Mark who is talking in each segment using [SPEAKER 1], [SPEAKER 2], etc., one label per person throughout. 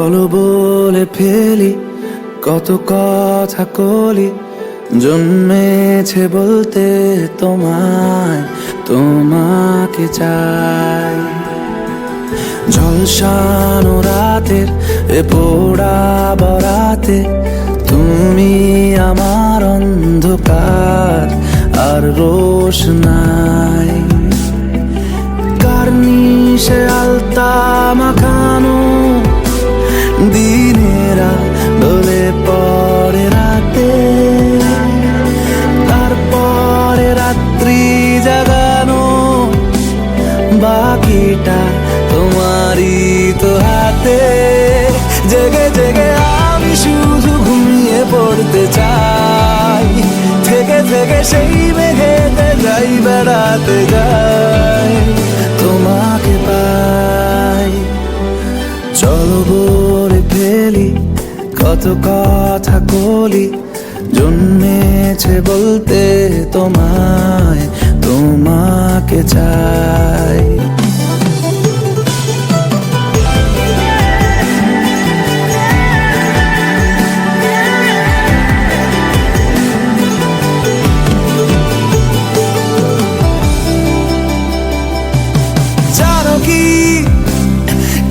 [SPEAKER 1] চলো বলে ফেলি কত কথা কলি, জন্মেছে বলতে তোমায়, তোমাকে চাই। ঝলসানো রাতের এ পোড়া বরাতে তুমি আমার অন্ধকার আর রোশনাই। কার্নিশে আলতা মাখানো দিনেরা ডলে পড়ে রাতে, তারপরে রাত্রি জাগানো বাকিটা তোমারই তো হাতে। জেগে জেগে আমি শুধু ঘুমিয়ে পড়তে চাই, থেকে থেকে সেই মেঘেতে যাই বেড়াতে যাই, তোমাকে পাই। চলো বলে ফেলি কত কথা কলি, জন্মেছে বলতে তোমায়, তোমাকে চাই। জানো কি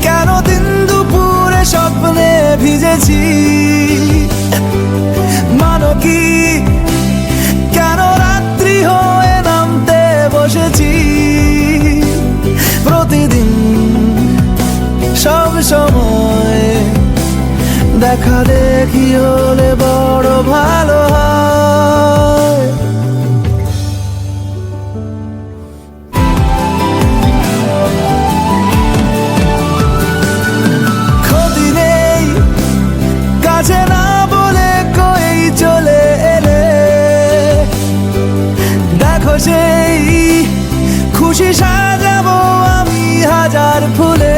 [SPEAKER 1] কেন দিন দুপুরে স্বপ্নে ভিজেছি, মানো কি কেন রাত্রি হয়ে নামতে বসেছি। প্রতিদিন সব সময় দেখা দেখি হলে বড় ভালো হয়। ক্ষতি নেই কাছে না বলে কই চলে এলে, দেখো সেই খুশি সাজাবো আমি হাজার ফুলে।